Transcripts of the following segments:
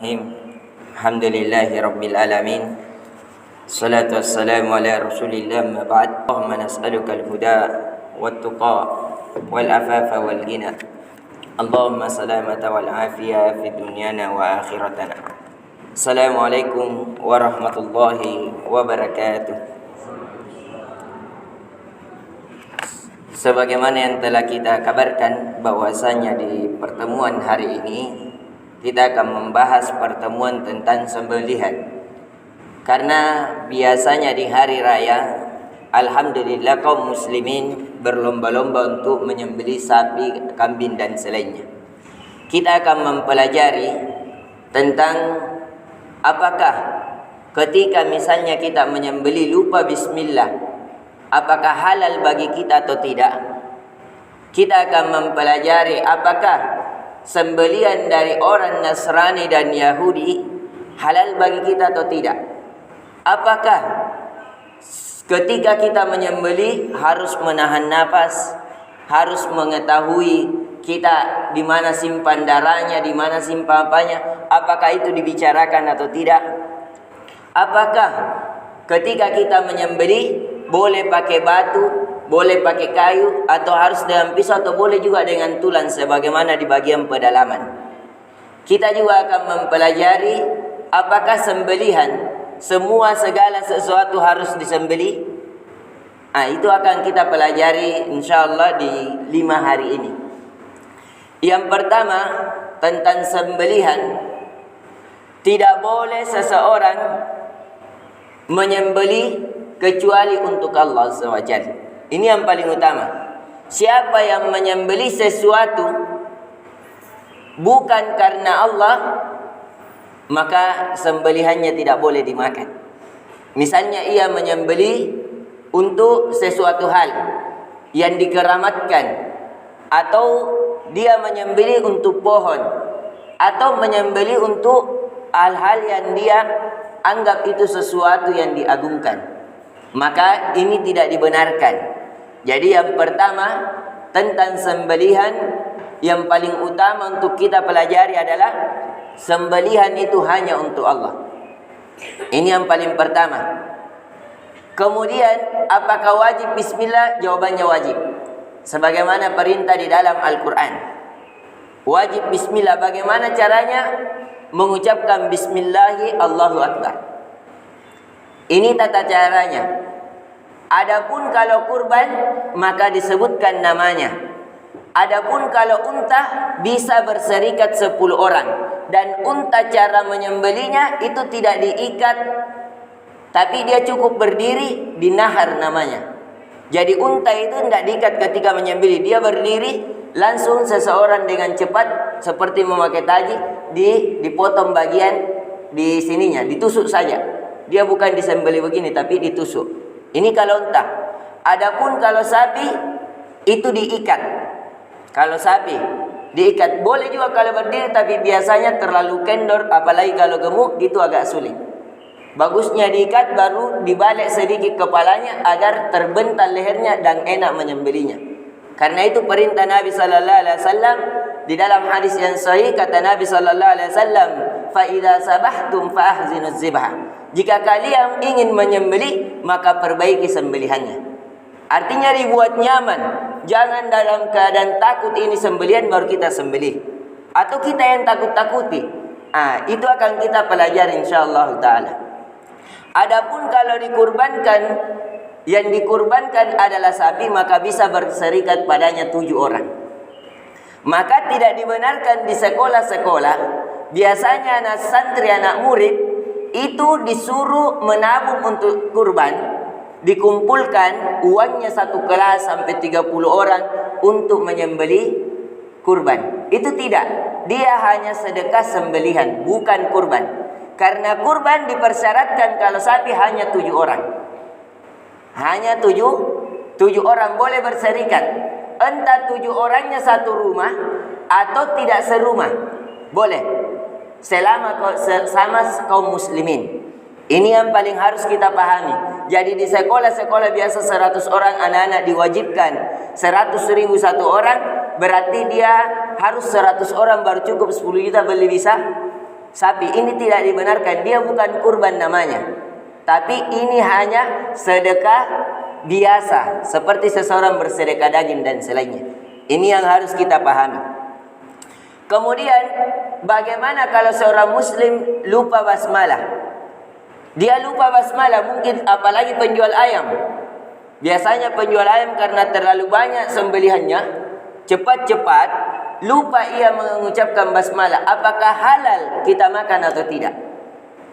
Alhamdulillahi Rabbil Alamin. Salatu wassalamu ala Rasulillah ma ba'd. Allahumma nas'aluka al-huda wat-tuqa wal-afafa wal-ghina. Allahumma salamata wal-afiyah fi dunyana wa akhiratana. Assalamualaikum warahmatullahi wabarakatuh. Sebagaimana yang telah kita kabarkan bahwasanya di pertemuan hari ini kita akan membahas pertemuan tentang sembelihan. Karena biasanya di hari raya, alhamdulillah kaum muslimin berlomba-lomba untuk menyembelih sapi, kambing dan selainnya. Kita akan mempelajari tentang apakah ketika misalnya kita menyembelih lupa bismillah, apakah halal bagi kita atau tidak. Kita akan mempelajari apakah sembelihan dari orang Nasrani dan Yahudi halal bagi kita atau tidak. Apakah ketika kita menyembelih harus menahan nafas, harus mengetahui kita di mana simpan darahnya, di mana simpan apanya, apakah itu dibicarakan atau tidak. Apakah ketika kita menyembelih boleh pakai batu, boleh pakai kayu, atau harus dengan pisau, atau boleh juga dengan tulang sebagaimana di bagian pedalaman. Kita juga akan mempelajari apakah sembelihan semua segala sesuatu harus disembelih. Itu akan kita pelajari insyaallah di 5 hari ini. Yang pertama tentang sembelihan, tidak boleh seseorang menyembelih kecuali untuk Allah SWT. Ini yang paling utama. Siapa yang menyembelih sesuatu bukan karena Allah, maka sembelihannya tidak boleh dimakan. Misalnya ia menyembelih untuk sesuatu hal yang dikeramatkan, atau dia menyembelih untuk pohon, atau menyembelih untuk hal-hal yang dia anggap itu sesuatu yang diagungkan, maka ini tidak dibenarkan. Jadi yang pertama tentang sembelihan, yang paling utama untuk kita pelajari adalah sembelihan itu hanya untuk Allah. Ini yang paling pertama. Kemudian apakah wajib bismillah? Jawabannya wajib. Sebagaimana perintah di dalam Al-Quran. Wajib bismillah. Bagaimana caranya? Mengucapkan bismillahi Allahu Akbar. Ini tata caranya. Adapun kalau kurban, maka disebutkan namanya. Adapun kalau unta bisa berserikat 10 orang. Dan unta cara menyembelihnya itu tidak diikat, tapi dia cukup berdiri di nahar namanya. Jadi unta itu tidak diikat ketika menyembelih. Dia berdiri, langsung seseorang dengan cepat seperti memakai taji, dipotong bagian di sininya, ditusuk saja. Dia bukan disembelih begini, tapi ditusuk. Ini kalau unta. Adapun kalau sapi itu diikat. Kalau sapi diikat. Boleh juga kalau berdiri, tapi biasanya terlalu kendor, apalagi kalau gemuk gitu agak sulit. Bagusnya diikat, baru dibalik sedikit kepalanya agar terbental lehernya dan enak menyembelihnya. Karena itu perintah Nabi sallallahu alaihi wasallam di dalam hadis yang sahih, kata Nabi sallallahu alaihi wasallam, "Fa idza sabahtum fa ahzinuz zibha." Jika kalian ingin menyembelih, maka perbaiki sembelihannya. Artinya dibuat nyaman. Jangan dalam keadaan takut ini sembelihan baru kita sembelih, atau kita yang takut-takuti. Itu akan kita pelajari insyaallah taala. Adapun kalau dikurbankan, yang dikurbankan adalah sapi, maka bisa berserikat padanya 7 orang. Maka tidak dibenarkan di sekolah-sekolah. Biasanya anak santri, anak murid itu disuruh menabung untuk kurban, dikumpulkan uangnya satu kelas sampai 30 orang untuk menyembelih kurban. Itu tidak. Dia hanya sedekah sembelihan, bukan kurban. Karena kurban dipersyaratkan kalau sapi hanya 7 orang. Hanya 7 orang boleh berserikat. Entah 7 orangnya satu rumah atau tidak serumah, boleh. Selama sama kaum muslimin. Ini yang paling harus kita pahami. Jadi di sekolah-sekolah biasa 100 orang anak-anak diwajibkan 100.000 satu orang, berarti dia harus 100 orang baru cukup 10 juta beli bisa? sapi. Ini tidak dibenarkan, dia bukan kurban namanya. Tapi ini hanya sedekah biasa, seperti seseorang bersedekah daging dan selainnya. Ini yang harus kita pahami. Kemudian, bagaimana kalau seorang muslim lupa basmalah? Dia lupa basmalah, mungkin apalagi penjual ayam. Biasanya penjual ayam karena terlalu banyak sembelihannya, cepat-cepat lupa ia mengucapkan basmalah. Apakah halal kita makan atau tidak?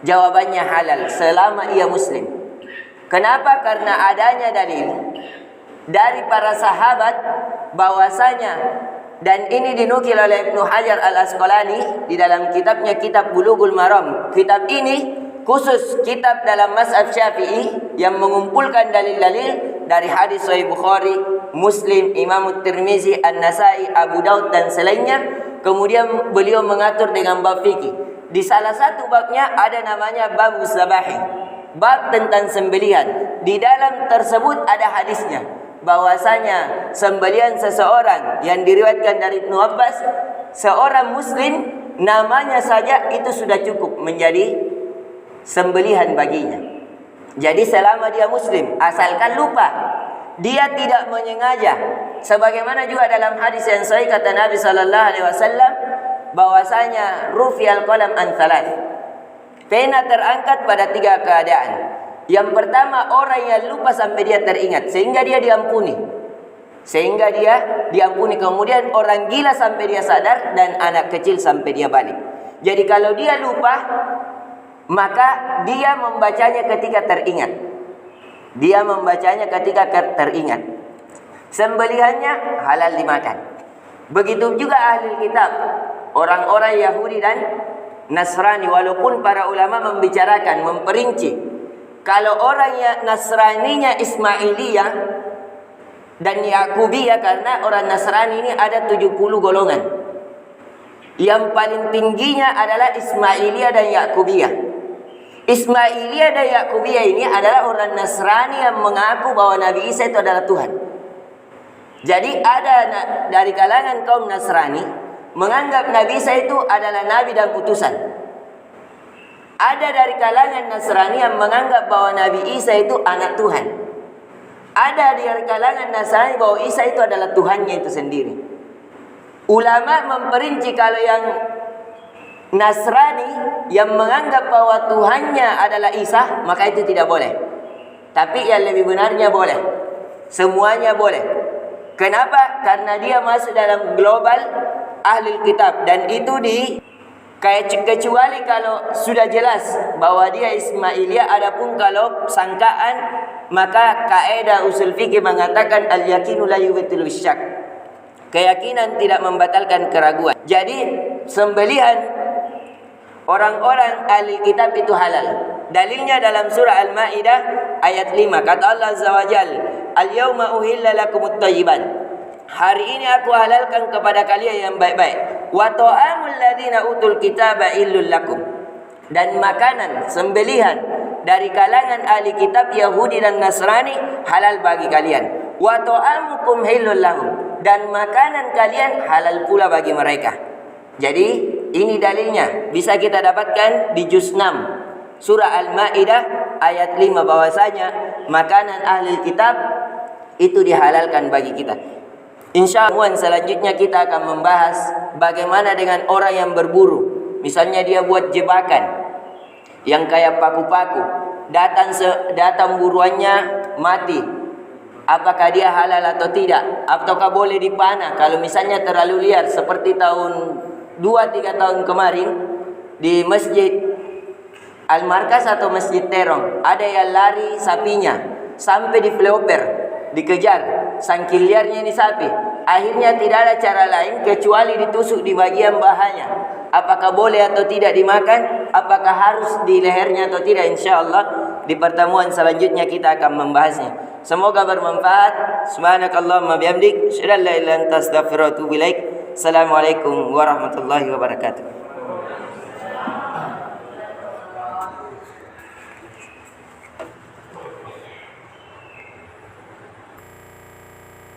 Jawabannya halal selama ia muslim. Kenapa? Karena adanya dalil dari para sahabat bahwasanya, dan ini dinukil oleh Ibnu Hajar Al-Asqalani di dalam kitabnya Kitab Bulughul Maram. Kitab ini khusus kitab dalam mazhab Syafi'i yang mengumpulkan dalil-dalil dari hadis Sahih Bukhari, Muslim, Imam Tirmizi, An-Nasai, Abu Daud dan selainnya. Kemudian beliau mengatur dengan bab fikih. Di salah satu babnya ada namanya bab zabahi, bab tentang sembelihan. Di dalam tersebut ada hadisnya bahwasanya sembelihan seseorang yang diriwayatkan dari Ibnu Abbas, seorang muslim namanya saja itu sudah cukup menjadi sembelihan baginya. Jadi selama dia muslim, asalkan lupa, dia tidak menyengaja. Sebagaimana juga dalam hadis yang sahih kata Nabi sallallahu alaihi wasallam bahwasanya rufi'al qalam an thalath. Pena terangkat pada 3 keadaan. Yang pertama, orang yang lupa sampai dia teringat sehingga dia diampuni. Kemudian orang gila sampai dia sadar, dan anak kecil sampai dia balik. Jadi kalau dia lupa, maka dia membacanya ketika teringat. Sembelihannya halal dimakan. Begitu juga ahli kitab, orang-orang Yahudi dan Nasrani. Walaupun para ulama membicarakan, memperinci, kalau orang yang Nasraninya Ismailiyah dan Yakubiyah, karena orang Nasrani ini ada 70 golongan. Yang paling tingginya adalah Ismailiyah dan Yakubiyah. Ismailiyah dan Yakubiyah ini adalah orang Nasrani yang mengaku bahwa Nabi Isa itu adalah Tuhan. Jadi ada dari kalangan kaum Nasrani menganggap Nabi Isa itu adalah Nabi dan utusan. Ada dari kalangan Nasrani yang menganggap bahwa Nabi Isa itu anak Tuhan. Ada dari kalangan Nasrani bahwa Isa itu adalah Tuhannya itu sendiri. Ulama memperinci, kalau yang Nasrani yang menganggap bahwa Tuhannya adalah Isa, maka itu tidak boleh. Tapi yang lebih benarnya boleh. Semuanya boleh. Kenapa? Karena dia masuk dalam global ahli kitab, dan itu kecuali kalau sudah jelas bahwa dia Ismailiyah. Adapun kalau sangkaan, maka kaidah usul fikih mengatakan al-yaqinu la yubtilu syak. Keyakinan tidak membatalkan keraguan. Jadi sembelihan orang-orang ahli kitab itu halal. Dalilnya dalam surah Al-Maidah ayat 5. Kata Allah Azza wa Jalla, "Al-yauma uhilla lakumut thayyibat." Hari ini aku halalkan kepada kalian yang baik-baik. Wa ta'amul ladzina utul kitaba illul lakum. Dan makanan sembelihan dari kalangan ahli kitab Yahudi dan Nasrani halal bagi kalian. Wa ta'amukum hillul lahum. Dan makanan kalian halal pula bagi mereka. Jadi ini dalilnya bisa kita dapatkan di juz 6 surah Al-Maidah ayat 5, bahwasanya makanan ahli kitab itu dihalalkan bagi kita. Insyaallah selanjutnya kita akan membahas bagaimana dengan orang yang berburu. Misalnya dia buat jebakan yang kayak paku-paku, datang buruannya mati. Apakah dia halal atau tidak? Ataukah boleh dipanah kalau misalnya terlalu liar, seperti tahun 2-3 tahun kemarin di Masjid Al-Markas atau Masjid Terong, ada yang lari sapinya sampai di flyover, dikejar saking liarnya ini sapi. Akhirnya tidak ada cara lain kecuali ditusuk di bagian bahanya. Apakah boleh atau tidak dimakan? Apakah harus di lehernya atau tidak? InsyaAllah di pertemuan selanjutnya kita akan membahasnya. Semoga bermanfaat. Subhanakallahumma bihamdik, asyhadu an la ilaha illa anta, astaghfiruka wa atubu ilaik. Assalamualaikum warahmatullahi wabarakatuh.